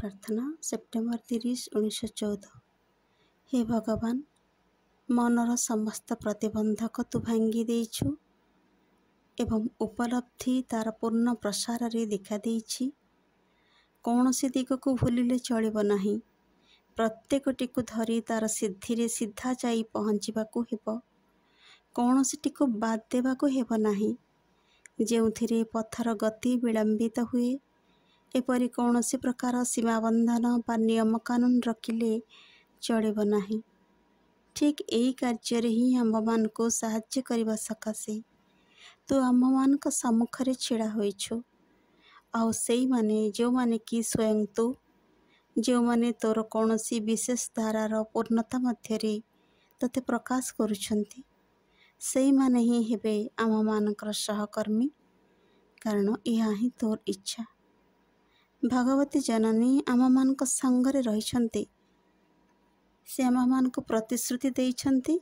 प्रार्थना सेप्टेम्बर 30, 1914। हे भगवान, मनर समस्त प्रतिबंधक तू भांगी देइछु एवं उपलब्धि तार पूर्ण प्रसार रे देखा देइछि। कौनसी दिग को भूलिले चलिब नाही। प्रत्येकटी को धरी तार सिद्धि रे सीधा जाई पहुँचवाकू हेब। कौनसीटी बाद देवाकू हेब नाही। जेउथिरे पथर गति विलंबित हुए एपरि कौनसी प्रकार सीमा बंधन बा नियम कानून रखिले चलिब नाही। ठीक यही कार्य ही आम को साहाय्य करने सकाशे तू आम सम्मुखरे छिड़ा होइछु। आउ सेई माने जो माने कि स्वयं तू जो माने तोर कौनसी विशेष धारार पूर्णता मध्यरे तते प्रकाश करुछंती सेई माने ही हेबे आम मानकर सहकर्मी, कारण यह ही तोर इच्छा। भगवती जननी आम मानक संगरे रहिछंती। से आम मान को प्रतिश्रुति देइछंती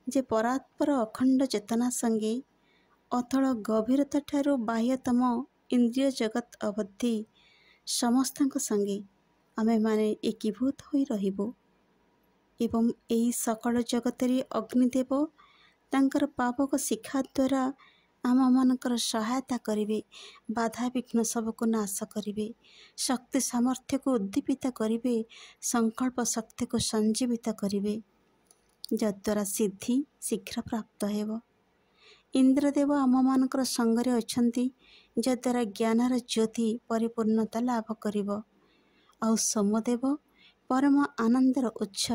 जे परात्पर अखंड चेतना संगे अथल गभीरता ठारू बाह्यतम इंद्रिय जगत अवधि समस्तक संगे आमे माने एकीभूत होई रहिबो एवं एई सकल जगतरे अग्निदेव तांकर पावक शिखा द्वारा आम मानकर सहायता करिवे, बाधा विघ्न सबको नाश करिवे, शक्ति सामर्थ्य को उद्दीपित करिवे, संकल्प शक्ति को संजीवित करिवे, जद्वारा सिद्धि शीघ्र प्राप्त हेब। इंद्रदेव आम मानकर संगरे अछंती, जद्वारा ज्ञानर ज्योति परिपूर्णता लाभ करिब। आउ सोमदेव परम आनंदर उच्च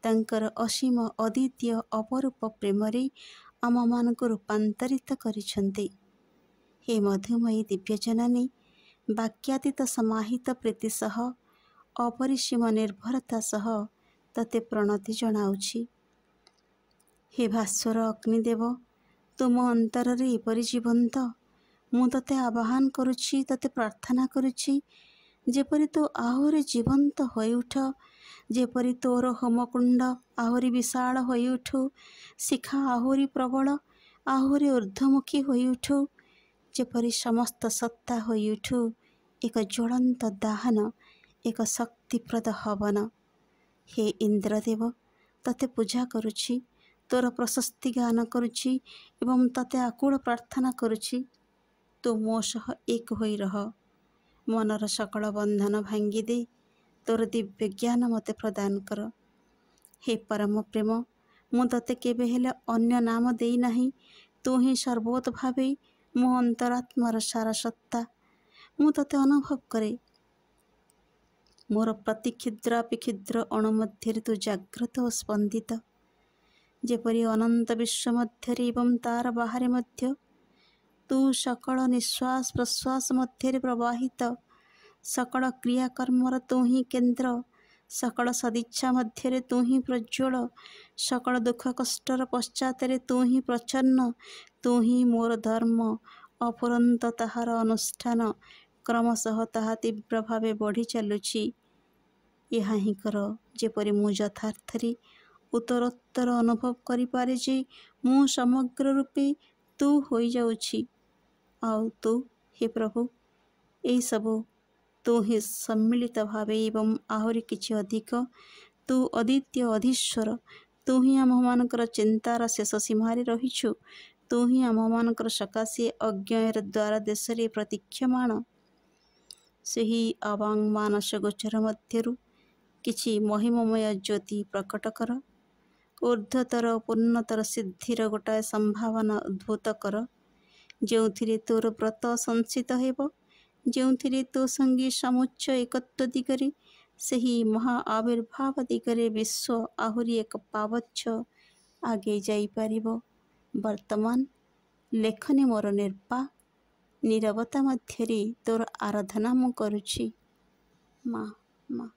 तांकर असीम अद्वितीय अपरूप प्रेमरे आम मानक रूपांतरित करिछंती। हे मधुमयी दिव्य जननी, वाक्यातीत समाहित प्रीति सह अपरिसीम निर्भरता सह तते प्रणति जनाउछि। हे भास्वर अग्निदेव, तुम अंतर रे एपरि जीवंत मु तते आवाहन करुछि, तते प्रार्थना करुछि जेपरि तो आहुरी जीवंत होई उठ, जेपरि तोर होमकुंड आहुरी विशाल होई उठु, शिखा आहुरी प्रबल आहुरी ऊर्ध्वमुखी होई उठु, जेपरि समस्त सत्ता होई उठु एक ज्वलंत दाहन, एक शक्तिप्रद हवन। हे इंद्रदेव, तते पूजा करुछि, तोर प्रशस्ति गान करुछि एवं तते आकुल प्रार्थना करुछि तो मो सह एक होई रह। मनर सकल बंधन भांगी दे, तोर दिव्य ज्ञान मते प्रदान कर। हे परम प्रेम, मु तते केबे हेले अन्य नाम देई नाही। तू ही सर्वोत भावे मो अंतरात्मार सारा सत्ता। मु तते अनुभव करे। मोर प्रति क्षुद्रापि क्षुद्र अणु मध्य तू जाग्रत और स्पंदित, जेपरि अनंत विश्व मध्य एवं तार बाहर मध्य तू सकल निश्वास प्रश्वास मध्य प्रवाहित, सकल क्रियाकर्मर तू ही केन्द्र, सकल सदिच्छा मध्य तू ही प्रज्वल, सकल दुख कष्टर पश्चात तू ही प्रचन्न, तू ही मोर धर्म अपुरंत ताहार अनुष्ठान क्रमशः ताहा तीव्र भावे बढ़ी चलुछि। यह ही कर जेपरि मु यथार्थरे उत्तरोत्तर अनुभव करि पारे जे मु समग्र रूपे तू होई जाउछि। आउ तू हे प्रभु एई सबु तू ही सम्मिलित भावे एवं आहुरी किछि अधिक तू अद्वितीय अधीश्वर, तू ही आम मानकर चिंतार शेष सीमारे रहिछु, तू ही आम मानकर सकाशे अज्ञायर द्वारा देशरे प्रतीक्षमाण। सेही अवांग मानस गोचर मध्यरु किछि महिममय ज्योति प्रकट कर। ऊर्ध्वतर पूर्णतर सिद्धिर गोटाए संभावना उद्भूत कर, जेउथिरे तोर व्रत संसित हेब, जेउथिरे तो संगे समुच्च एकत्व दिगरे सेही महा आविर्भाव दिगरे विश्व आहुरी एक पावच्छ आगे जाई पारिबो। वर्तमान लेखनी मोर निर्पा नीरवता मध्यरे तोर आराधना मु करुछि। माँ माँ।